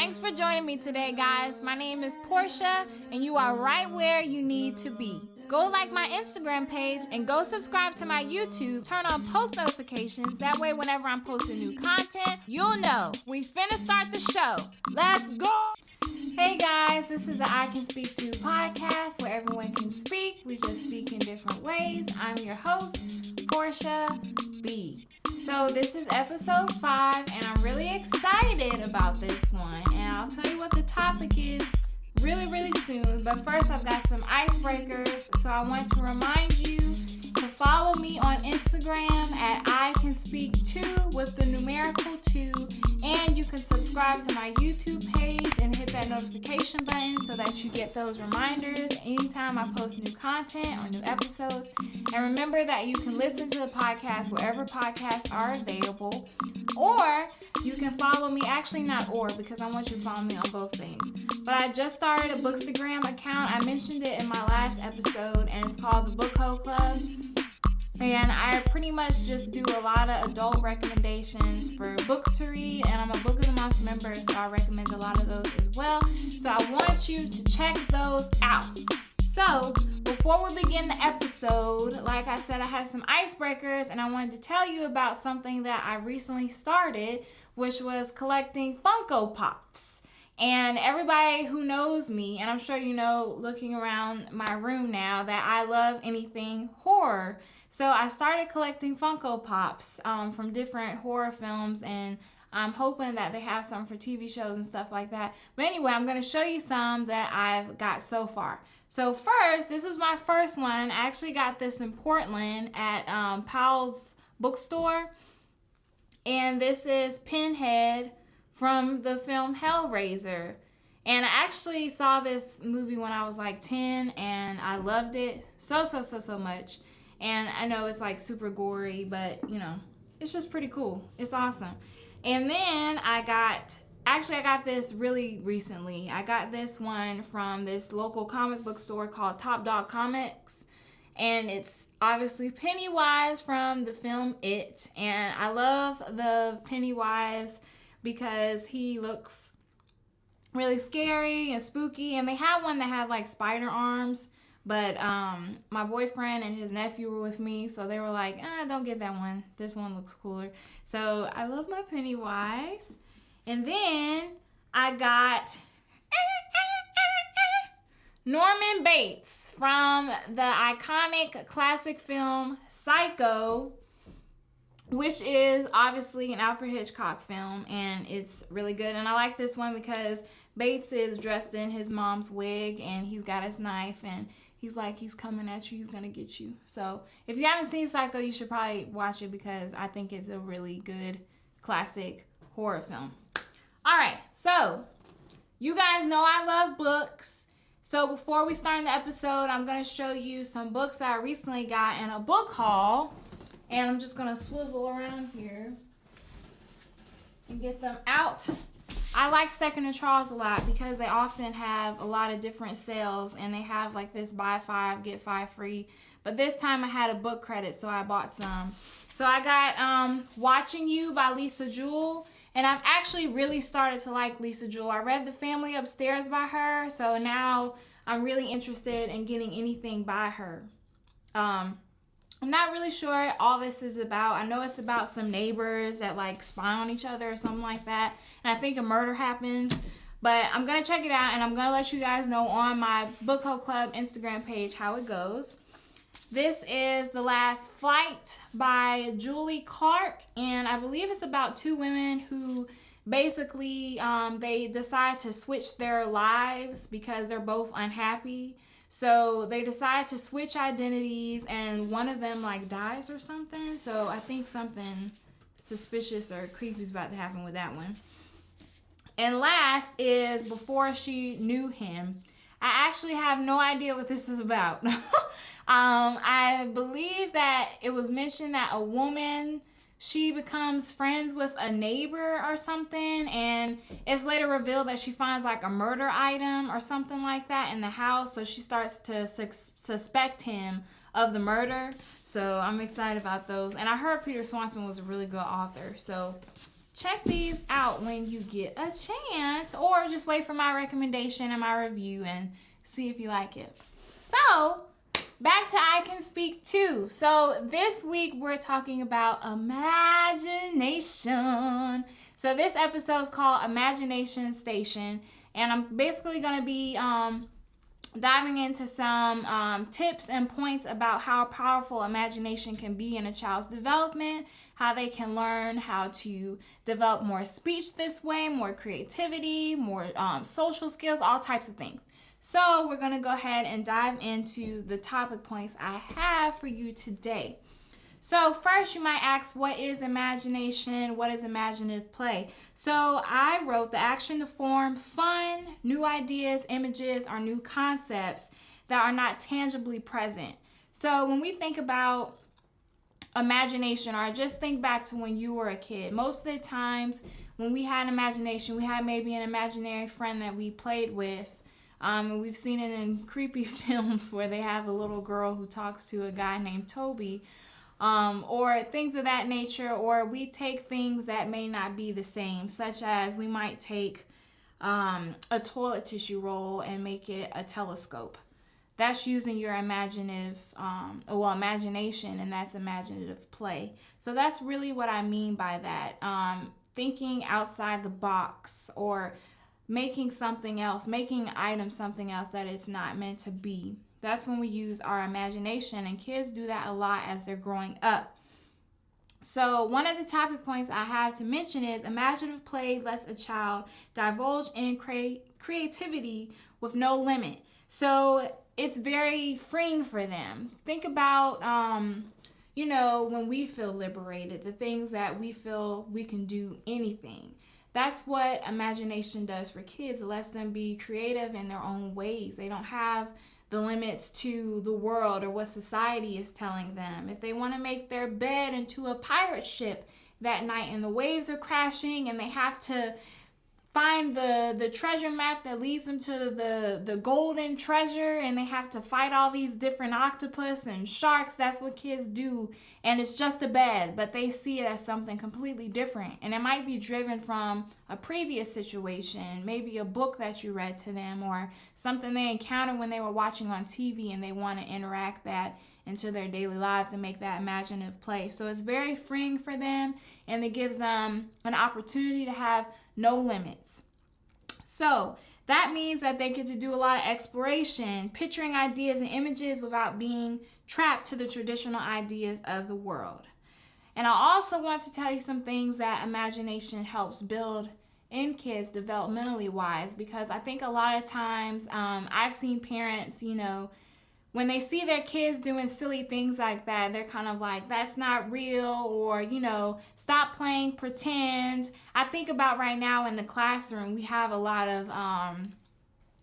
Thanks for joining me today, guys. My name is Portia, and you are right where you need to be. Go like my Instagram page and go subscribe to my YouTube. Turn on post notifications. That way, whenever I'm posting new content, you'll know. We finna start the show. Let's go! Hey guys, this is the I Can Speak 2 podcast where everyone can speak. We just speak in different ways. I'm your host, Portia B. So this is episode 5, and I'm really excited about this one. And I'll tell you what the topic is really soon. But first, I've got some icebreakers. So I want to remind you to follow me on Instagram at ICANSPEAK2 with the numerical 2. And you can subscribe to my YouTube page and hit that notification button so that you get those reminders anytime I post new content or new episodes. And remember that you can listen to the podcast wherever podcasts are available. Or you can follow me, actually not or, because I want you to follow me on both things. But I just started a Bookstagram account. I mentioned it in my last episode, and it's called the Book Ho Club. And I pretty much just do a lot of adult recommendations for books to read, and I'm a Book of the Month member, so I recommend a lot of those as well. So I want you to check those out. So before we begin the episode, like I said, I had some icebreakers, and I wanted to tell you about something that I recently started, which was collecting Funko Pops. And everybody who knows me, and I'm sure you know looking around my room now, that I love anything horror. So I started collecting Funko Pops from different horror films, and I'm hoping that they have some for TV shows and stuff like that. But anyway, I'm going to show you some that I've got so far. So first, this was my first one. I actually got this in Portland at Powell's bookstore. And this is Pinhead from the film Hellraiser. And I actually saw this movie when I was like 10, and I loved it so much. And I know it's like super gory, but you know, it's just pretty cool. It's awesome. And then I got this really recently. I got this one from this local comic book store called Top Dog Comics. And it's obviously Pennywise from the film It. And I love the Pennywise because he looks really scary and spooky. And they had one that had like spider arms. But my boyfriend and his nephew were with me, so they were like, don't get that one. This one looks cooler. So I love my Pennywise. And then I got Norman Bates from the iconic classic film Psycho, which is obviously an Alfred Hitchcock film, and it's really good. And I like this one because Bates is dressed in his mom's wig, and he's got his knife, and he's like, he's coming at you, he's gonna get you. So if you haven't seen Psycho, you should probably watch it because I think it's a really good classic horror film. All right, so you guys know I love books. So before we start the episode, I'm gonna show you some books I recently got in a book haul. And I'm just gonna swivel around here and get them out. I like Second and Charles a lot because they often have a lot of different sales, and they have like this buy 5, get 5 free. But this time I had a book credit, so I bought some. So I got Watching You by Lisa Jewell, and I've actually really started to like Lisa Jewell. I read The Family Upstairs by her, so now I'm really interested in getting anything by her. I'm not really sure what all this is about. I know it's about some neighbors that like spy on each other or something like that. And I think a murder happens. But I'm going to check it out, and I'm going to let you guys know on my Book Ho Club Instagram page how it goes. This is The Last Flight by Julie Clark. And I believe it's about 2 women who basically they decide to switch their lives because they're both unhappy. So they decide to switch identities, and one of them like dies or something. So I think something suspicious or creepy is about to happen with that one. And last is Before She Knew Him. I actually have no idea what this is about. I believe that it was mentioned that a woman, she becomes friends with a neighbor or something, and it's later revealed that she finds like a murder item or something like that in the house, so she starts to suspect him of the murder. So I'm excited about those. And I heard Peter Swanson was a really good author, so check these out when you get a chance, or just wait for my recommendation and my review and see if you like it. So, back to ICANSPEAK2. So, this week we're talking about imagination. So, this episode is called Imaginationstation, and I'm basically going to be diving into some tips and points about how powerful imagination can be in a child's development, how they can learn how to develop more speech this way, more creativity, more social skills, all types of things. So we're going to go ahead and dive into the topic points I have for you today. So first, you might ask, what is imagination? What is imaginative play? So I wrote the action to form fun, new ideas, images, or new concepts that are not tangibly present. So when we think about imagination, or just think back to when you were a kid, most of the times when we had imagination, we had maybe an imaginary friend that we played with. And we've seen it in creepy films where they have a little girl who talks to a guy named Toby. Or things of that nature, or we take things that may not be the same, such as we might take a toilet tissue roll and make it a telescope. That's using your imagination, and that's imaginative play. So that's really what I mean by that. Thinking outside the box, or making something else, making an item something else that it's not meant to be. That's when we use our imagination, and kids do that a lot as they're growing up. So one of the topic points I have to mention is imaginative play lets a child divulge in creativity with no limit. So it's very freeing for them. Think about, when we feel liberated, the things that we feel we can do anything. That's what imagination does for kids. It lets them be creative in their own ways. They don't have the limits to the world or what society is telling them. If they want to make their bed into a pirate ship that night and the waves are crashing and they have to find the treasure map that leads them to the golden treasure, and they have to fight all these different octopus and sharks, that's what kids do. And it's just a bed, but they see it as something completely different. And it might be driven from a previous situation, maybe a book that you read to them, or something they encountered when they were watching on TV, and they want to interact that into their daily lives and make that imaginative play. So it's very freeing for them, and it gives them an opportunity to have no limits. So that means that they get to do a lot of exploration, picturing ideas and images without being trapped to the traditional ideas of the world. And I also want to tell you some things that imagination helps build in kids developmentally wise, because I think a lot of times I've seen parents, when they see their kids doing silly things like that, they're kind of like, that's not real, or, stop playing pretend. I think about right now in the classroom, we have a lot of,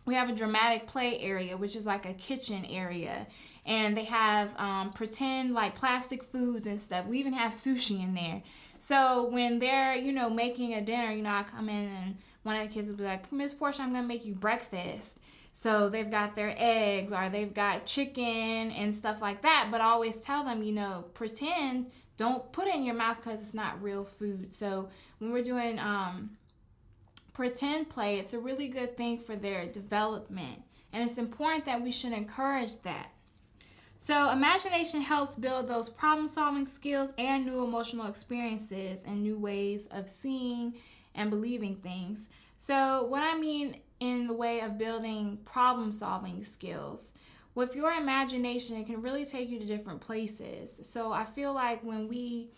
we have a dramatic play area, which is like a kitchen area. And they have pretend like plastic foods and stuff. We even have sushi in there. So when they're, making a dinner, I come in and one of the kids will be like, Miss Portia, I'm going to make you breakfast. So they've got their eggs, or they've got chicken and stuff like that. But I always tell them, pretend, don't put it in your mouth because it's not real food. So when we're doing pretend play, it's a really good thing for their development. And it's important that we should encourage that. So imagination helps build those problem-solving skills and new emotional experiences and new ways of seeing and believing things. So what I mean in the way of building problem-solving skills, with your imagination, it can really take you to different places. So I feel like when we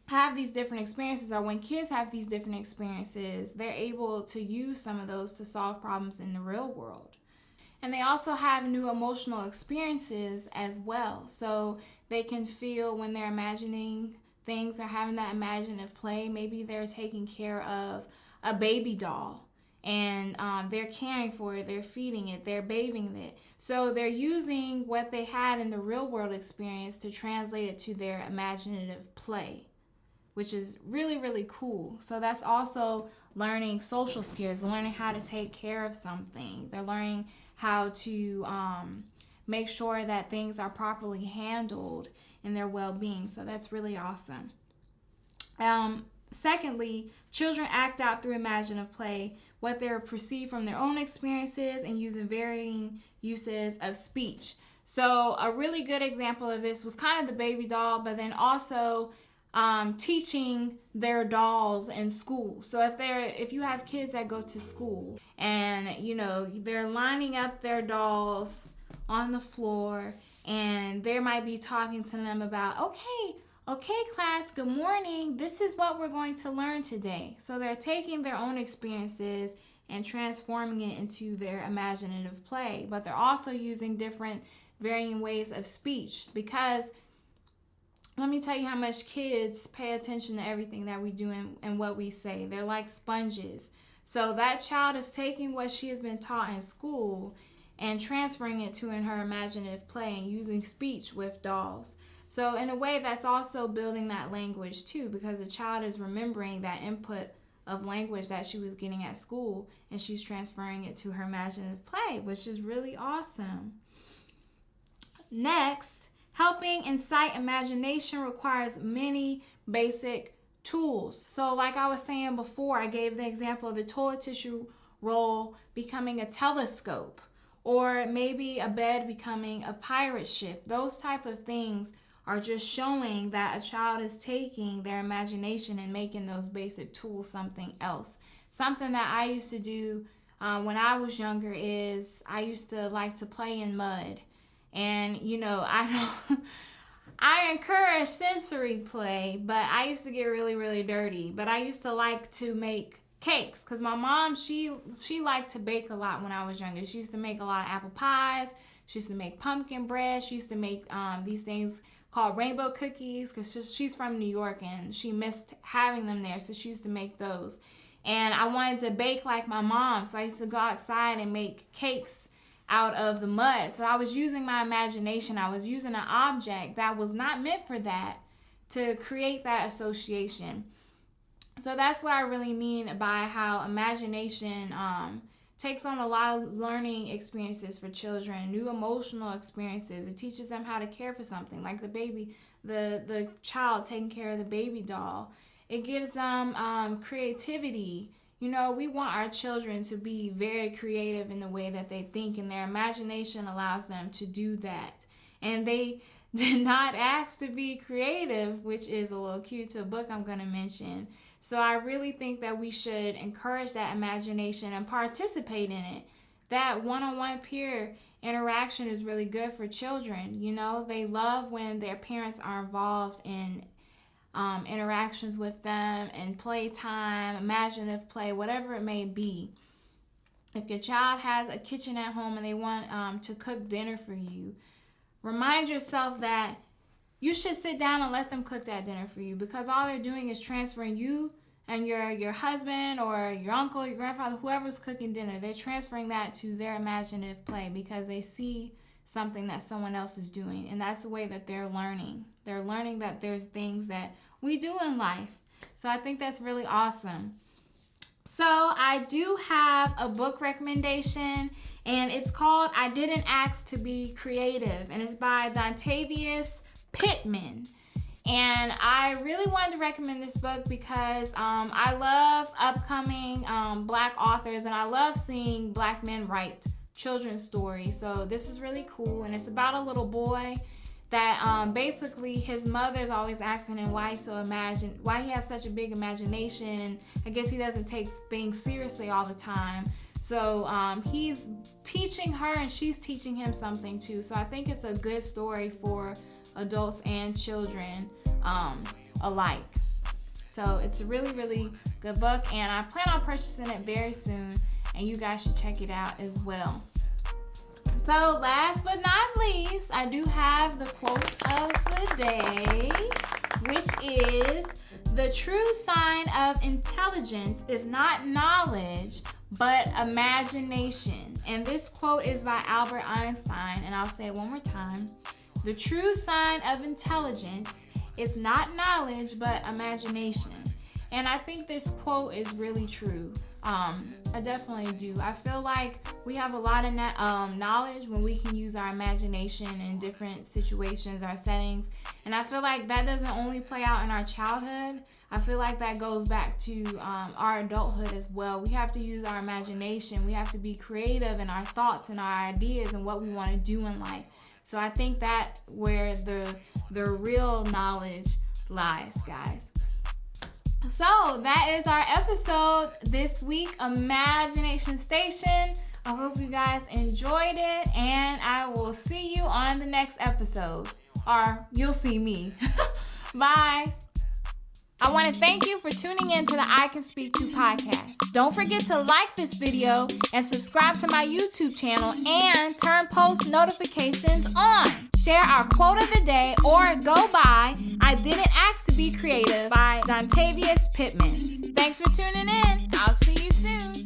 have these different experiences, or when kids have these different experiences, they're able to use some of those to solve problems in the real world. And they also have new emotional experiences as well. So they can feel when they're imagining things or having that imaginative play. Maybe they're taking care of a baby doll, and they're caring for it, they're feeding it, they're bathing it. So they're using what they had in the real world experience to translate it to their imaginative play, which is really, really cool. So that's also learning social skills, learning how to take care of something. They're learning how to make sure that things are properly handled in their well-being. So that's really awesome. Secondly, children act out through imaginative play what they're perceived from their own experiences and using varying uses of speech. So a really good example of this was kind of the baby doll, but then also teaching their dolls in school. So if you have kids that go to school and they're lining up their dolls on the floor, and they might be talking to them about, okay class, good morning, this is what we're going to learn today. So they're taking their own experiences and transforming it into their imaginative play, but they're also using different varying ways of speech, because let me tell you how much kids pay attention to everything that we do and what we say. They're like sponges. So that child is taking what she has been taught in school and transferring it to in her imaginative play and using speech with dolls. So in a way, that's also building that language too, because the child is remembering that input of language that she was getting at school, and she's transferring it to her imaginative play, which is really awesome. Next, helping incite imagination requires many basic tools. So like I was saying before, I gave the example of the toilet tissue roll becoming a telescope, or maybe a bed becoming a pirate ship. Those type of things are just showing that a child is taking their imagination and making those basic tools something else. Something that I used to do when I was younger is I used to like to play in mud. And, I encourage sensory play, but I used to get really, really dirty. But I used to like to make cakes, because my mom, she liked to bake a lot when I was younger. She used to make a lot of apple pies. She used to make pumpkin bread. She used to make these things called rainbow cookies, because she's from New York and she missed having them there, so she used to make those. And I wanted to bake like my mom, so I used to go outside and make cakes out of the mud. So I was using my imagination. I was using an object that was not meant for that to create that association. So that's what I really mean by how imagination takes on a lot of learning experiences for children, new emotional experiences. It teaches them how to care for something, like the child taking care of the baby doll. It gives them creativity. We want our children to be very creative in the way that they think, and their imagination allows them to do that. And they did not ask to be creative, which is a little cute to a book I'm going to mention. So I really think that we should encourage that imagination and participate in it. That one-on-one peer interaction is really good for children. They love when their parents are involved in interactions with them and playtime, imaginative play, whatever it may be. If your child has a kitchen at home and they want to cook dinner for you, remind yourself that you should sit down and let them cook that dinner for you, because all they're doing is transferring you and your husband or your uncle, your grandfather, whoever's cooking dinner. They're transferring that to their imaginative play because they see something that someone else is doing, and that's the way that they're learning. They're learning that there's things that we do in life. So I think that's really awesome. So I do have a book recommendation, and it's called I Didn't Ask to Be Creative, and it's by Dontavious Pittman. And I really wanted to recommend this book because I love upcoming Black authors, and I love seeing Black men write children's stories. So this is really cool, and it's about a little boy that basically his mother's always asking him why he has such a big imagination, and I guess he doesn't take things seriously all the time. So he's teaching her, and she's teaching him something too. So I think it's a good story for adults and children alike. So it's a really, really good book, and I plan on purchasing it very soon, and you guys should check it out as well. So last but not least, I do have the quote of the day, which is, "The true sign of intelligence is not knowledge, but imagination." And this quote is by Albert Einstein, and I'll say it one more time. "The true sign of intelligence is not knowledge, but imagination." And I think this quote is really true. I definitely do. I feel like we have a lot of knowledge when we can use our imagination in different situations, our settings. And I feel like that doesn't only play out in our childhood. I feel like that goes back to our adulthood as well. We have to use our imagination. We have to be creative in our thoughts and our ideas and what we want to do in life. So I think that's where the real knowledge lies, guys. So that is our episode this week, Imagination Station. I hope you guys enjoyed it, and I will see you on the next episode. Or you'll see me. Bye. I want to thank you for tuning in to the I Can Speak 2 podcast. Don't forget to like this video and subscribe to my YouTube channel and turn post notifications on. Share our quote of the day or go by I Didn't Ask to Be Creative by Dontavius Pittman. Thanks for tuning in. I'll see you soon.